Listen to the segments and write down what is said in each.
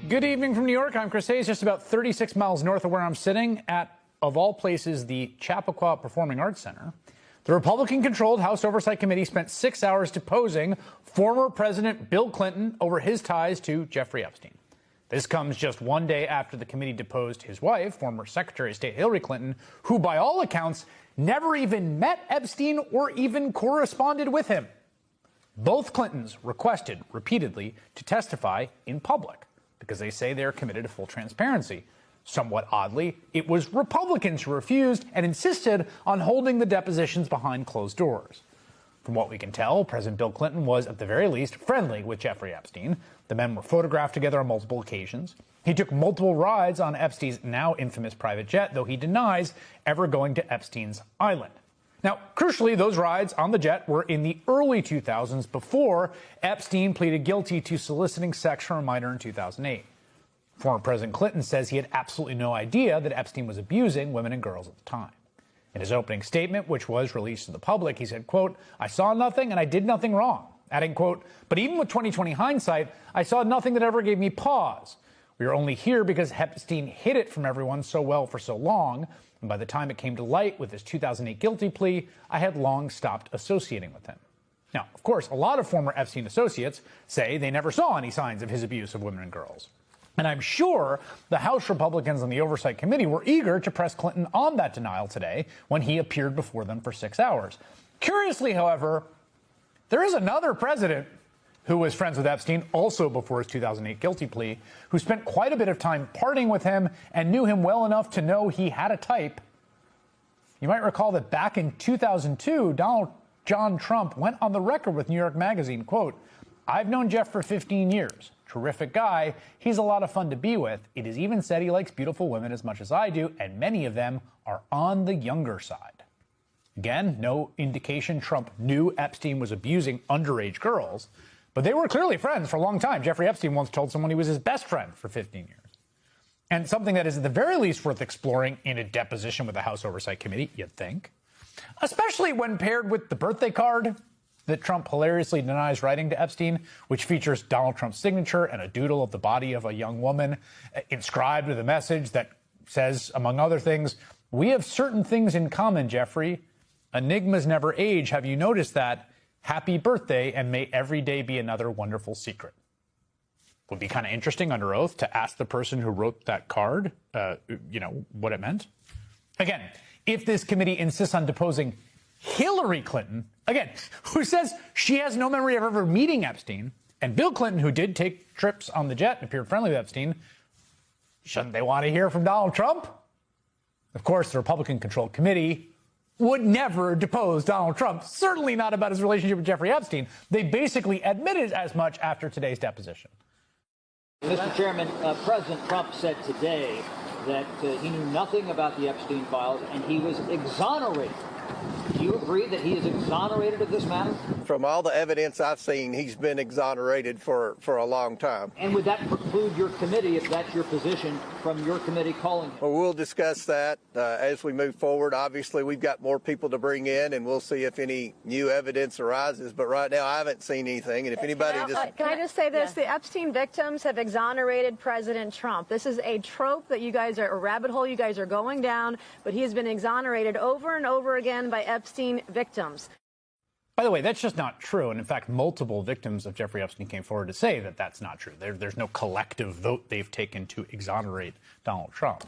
Good evening from New York. I'm Chris Hayes, just about 36 miles north of where I'm sitting at, of all places, the Chappaqua Performing Arts Center. The Republican-controlled House Oversight Committee spent 6 hours deposing former President Bill Clinton over his ties to Jeffrey Epstein. This comes just one day after the committee deposed his wife, former Secretary of State Hillary Clinton, who, by all accounts, never even met Epstein or even corresponded with him. Both Clintons requested repeatedly to testify in public because they say they're committed to full transparency. Somewhat oddly, it was Republicans who refused and insisted on holding the depositions behind closed doors. From what we can tell, President Bill Clinton was, at the very least, friendly with Jeffrey Epstein. The men were photographed together on multiple occasions. He took multiple rides on Epstein's now infamous private jet, though he denies ever going to Epstein's island. Now, crucially, those rides on the jet were in the early 2000s, before Epstein pleaded guilty to soliciting sex from a minor in 2008. Former President Clinton says he had absolutely no idea that Epstein was abusing women and girls at the time. In his opening statement, which was released to the public, he said, quote, "I saw nothing and I did nothing wrong," adding, quote, "But even with 20/20 hindsight, I saw nothing that ever gave me pause. We are only here because Epstein hid it from everyone so well for so long, and by the time it came to light with his 2008 guilty plea, I had long stopped associating with him." Now, of course, a lot of former Epstein associates say they never saw any signs of his abuse of women and girls. And I'm sure the House Republicans on the Oversight Committee were eager to press Clinton on that denial today when he appeared before them for 6 hours. Curiously, however, there is another president who was friends with Epstein, also before his 2008 guilty plea, who spent quite a bit of time partying with him and knew him well enough to know he had a type. You might recall that back in 2002, Donald John Trump went on the record with New York Magazine, quote, "I've known Jeff for 15 years. Terrific guy. He's a lot of fun to be with. It is even said he likes beautiful women as much as I do, and many of them are on the younger side." Again, no indication Trump knew Epstein was abusing underage girls, but they were clearly friends for a long time. Jeffrey Epstein once told someone he was his best friend for 15 years. And something that is at the very least worth exploring in a deposition with the House Oversight Committee, you'd think, especially when paired with the birthday card that Trump hilariously denies writing to Epstein, which features Donald Trump's signature and a doodle of the body of a young woman inscribed with a message that says, among other things, "We have certain things in common, Jeffrey. Enigmas never age. Have you noticed that? Happy birthday, and may every day be another wonderful secret." Would be kind of interesting under oath to ask the person who wrote that card, what it meant. Again, if this committee insists on deposing Hillary Clinton, again, who says she has no memory of ever meeting Epstein, and Bill Clinton, who did take trips on the jet and appeared friendly with Epstein, shouldn't they want to hear from Donald Trump? Of course, the Republican-controlled committee would never depose Donald Trump, certainly not about his relationship with Jeffrey Epstein. They basically admitted as much after today's deposition. Mr. Chairman, President Trump said today that he knew nothing about the Epstein files and he was exonerated. Do you agree that he is exonerated of this matter? From all the evidence I've seen, he's been exonerated for a long time. And would that preclude your committee, if that's your position, from your committee calling him? Well, we'll discuss that as we move forward. Obviously, we've got more people to bring in, and we'll see if any new evidence arises. But right now, I haven't seen anything. And if anybody Can I just say this? Yeah. The Epstein victims have exonerated President Trump. This is a trope that you guys are, a rabbit hole you guys are going down, but he has been exonerated over and over again by Epstein victims. By the way, that's just not true. And in fact, multiple victims of Jeffrey Epstein came forward to say that that's not true. There's no collective vote they've taken to exonerate Donald Trump.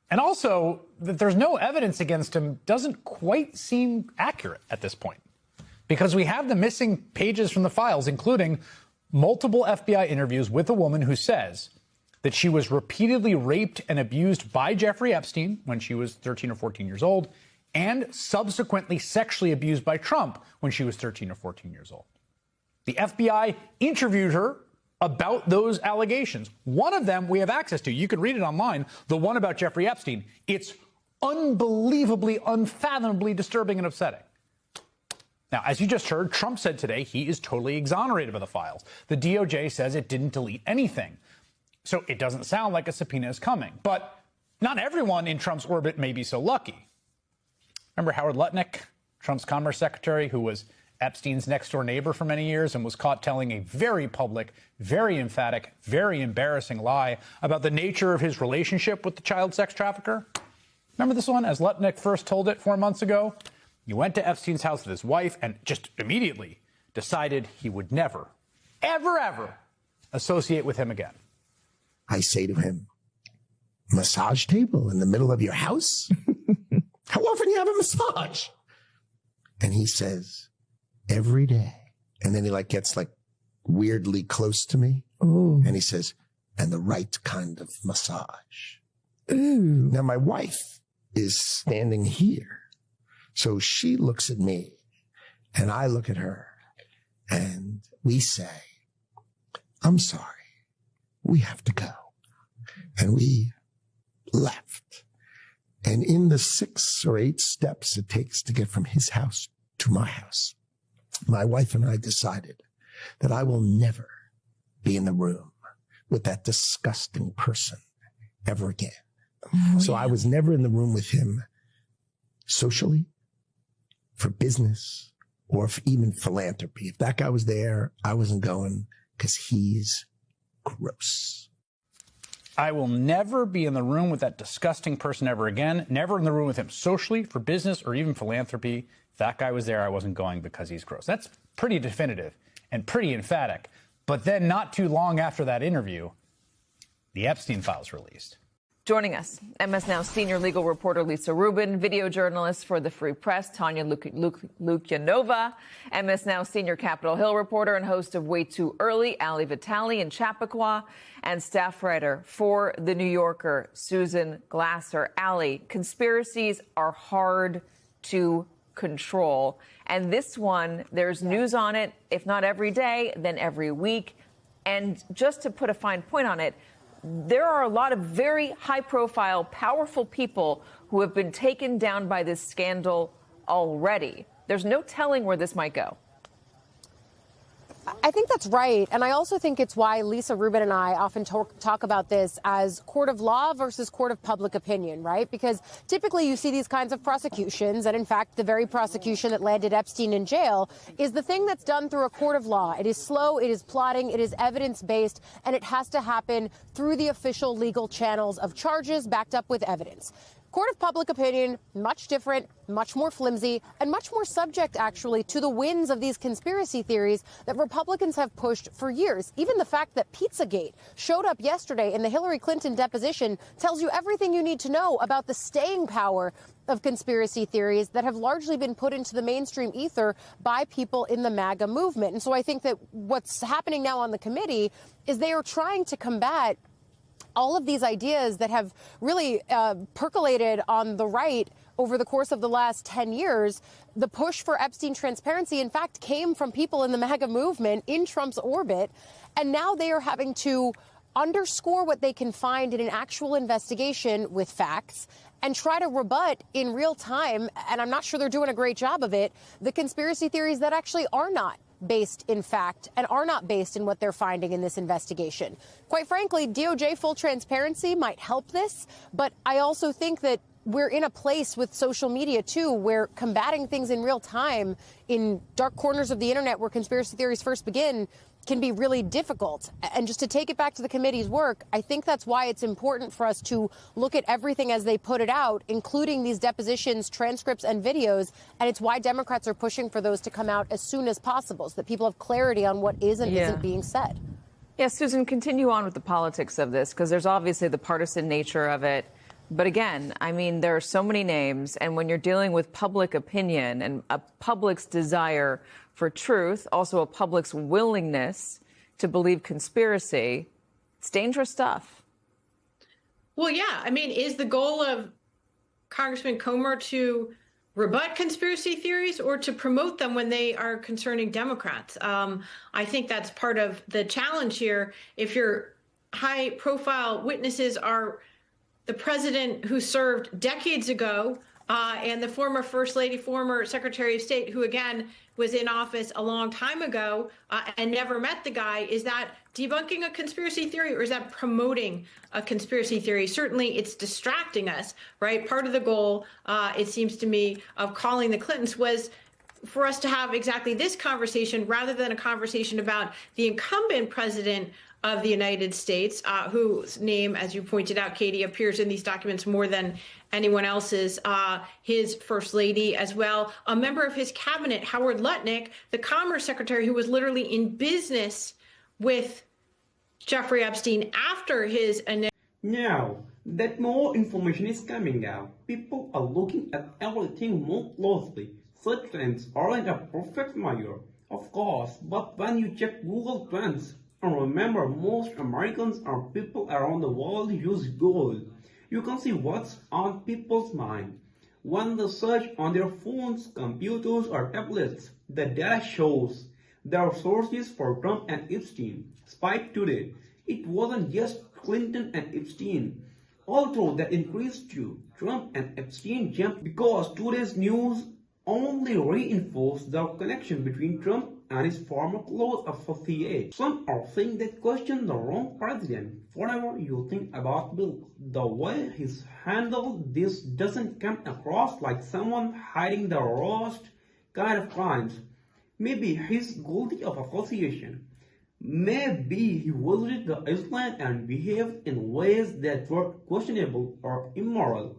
And also, that there's no evidence against him doesn't quite seem accurate at this point, because we have the missing pages from the files, including multiple FBI interviews with a woman who says that she was repeatedly raped and abused by Jeffrey Epstein when she was 13 or 14 years old, and subsequently sexually abused by Trump when she was 13 or 14 years old. The FBI interviewed her about those allegations. One of them we have access to. You can read it online, the one about Jeffrey Epstein. It's unbelievably, unfathomably disturbing and upsetting. Now, as you just heard, Trump said today he is totally exonerated of the files. The DOJ says it didn't delete anything. So it doesn't sound like a subpoena is coming. But not everyone in Trump's orbit may be so lucky. Remember Howard Lutnick, Trump's commerce secretary, who was Epstein's next-door neighbor for many years and was caught telling a very public, very emphatic, very embarrassing lie about the nature of his relationship with the child sex trafficker. Remember this one, as Lutnick first told it 4 months ago? He went to Epstein's house with his wife and just immediately decided he would never, ever associate with him again. I say to him, massage table in the middle of your house? How often do you have a massage? And he says, every day. And then he gets weirdly close to me. Ooh. And he says, and the right kind of massage. Ooh. Now my wife is standing here. So she looks at me and I look at her and we say, I'm sorry, we have to go. And we left. And in the 6 or 8 steps it takes to get from his house to my house, my wife and I decided that I will never be in the room with that disgusting person ever again. Oh, so I was never in the room with him socially, for business, or even philanthropy. If that guy was there, I wasn't going because he's gross. I will never be in the room with that disgusting person ever again. Never in the room with him socially, for business, or even philanthropy. If that guy was there, I wasn't going because he's gross. That's pretty definitive and pretty emphatic. But then not too long after that interview, the Epstein files released. Joining us, MS Now senior legal reporter Lisa Rubin, video journalist for the Free Press Tanya Lukyanova, MS Now senior Capitol Hill reporter and host of Way Too Early, Ali Vitale in Chappaqua, and staff writer for The New Yorker, Susan Glasser. Ali, conspiracies are hard to control. And this one, there's news on it, if not every day, then every week. And just to put a fine point on it, there are a lot of very high-profile, powerful people who have been taken down by this scandal already. There's no telling where this might go. I think that's right. And I also think it's why Lisa Rubin and I often talk about this as court of law versus court of public opinion, right? Because typically you see these kinds of prosecutions. And in fact, the very prosecution that landed Epstein in jail is the thing that's done through a court of law. It is slow, it is plotting, it is evidence-based, and it has to happen through the official legal channels of charges backed up with evidence. Court of public opinion, much different, much more flimsy, and much more subject, actually, to the winds of these conspiracy theories that Republicans have pushed for years. Even the fact that Pizzagate showed up yesterday in the Hillary Clinton deposition tells you everything you need to know about the staying power of conspiracy theories that have largely been put into the mainstream ether by people in the MAGA movement. And so I think that what's happening now on the committee is they are trying to combat all of these ideas that have really percolated on the right over the course of the last 10 years. The push for Epstein transparency, in fact, came from people in the MAGA movement in Trump's orbit. And now they are having to underscore what they can find in an actual investigation with facts and try to rebut in real time, and I'm not sure they're doing a great job of it, the conspiracy theories that actually are not based in fact and are not based in what they're finding in this investigation. Quite frankly, DOJ full transparency might help this, but I also think that we're in a place with social media, too, where combating things in real time in dark corners of the internet where conspiracy theories first begin can be really difficult. And just to take it back to the committee's work, I think that's why it's important for us to look at everything as they put it out, including these depositions, transcripts, and videos. And it's why Democrats are pushing for those to come out as soon as possible, so that people have clarity on what is and isn't being said. Yeah, Susan, continue on with the politics of this, because there's obviously the partisan nature of it. But again, I mean, there are so many names, and when you're dealing with public opinion and a public's desire for truth, also a public's willingness to believe conspiracy, it's dangerous stuff. Well, yeah. I mean, is the goal of Congressman Comer to rebut conspiracy theories or to promote them when they are concerning Democrats? I think that's part of the challenge here. If your high-profile witnesses are the president who served decades ago and the former First Lady, former Secretary of State, who, again, was in office a long time ago and never met the guy, is that debunking a conspiracy theory or is that promoting a conspiracy theory? Certainly, it's distracting us, right? Part of the goal, it seems to me, of calling the Clintons was for us to have exactly this conversation rather than a conversation about the incumbent president of the United States, whose name, as you pointed out, Katie, appears in these documents more than anyone else's, his first lady as well, a member of his cabinet, Howard Lutnick, the Commerce Secretary, who was literally in business with Jeffrey Epstein after his initial. Now that more information is coming out, people are looking at everything more closely. Search trends aren't a perfect measure, of course, but when you check Google Trends, and remember most Americans and people around the world use Google, you can see what's on people's mind. When they search on their phones, computers, or tablets, the data shows there are sources for Trump and Epstein spiked today. It wasn't just Clinton and Epstein. Although that increased too, Trump and Epstein jumped because today's news only reinforced the connection between Trump and his former close associates. Some are saying that question the wrong president. Whatever you think about Bill, the way he's handled this doesn't come across like someone hiding the worst kind of crimes. Maybe he's guilty of association. Maybe he visited the island and behaved in ways that were questionable or immoral.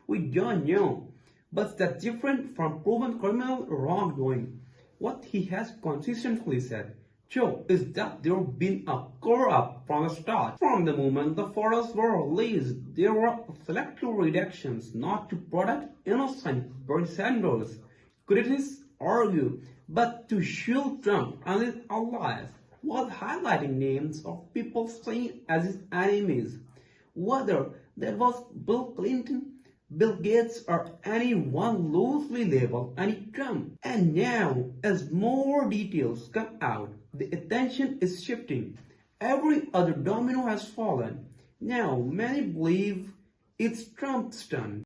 We don't know, but that's different from proven criminal wrongdoing. What he has consistently said, Joe, is that there have been a cover-up from the start. From the moment the photos were released, there were selective redactions not to protect innocent Bernie Sanders. Critics argue, but to shield Trump and his allies, was highlighting names of people seen as his enemies, whether that was Bill Clinton, Bill Gates, or anyone loosely labeled anti-Trump. And now, as more details come out, the attention is shifting. Every other domino has fallen. Now, many believe it's Trump's turn.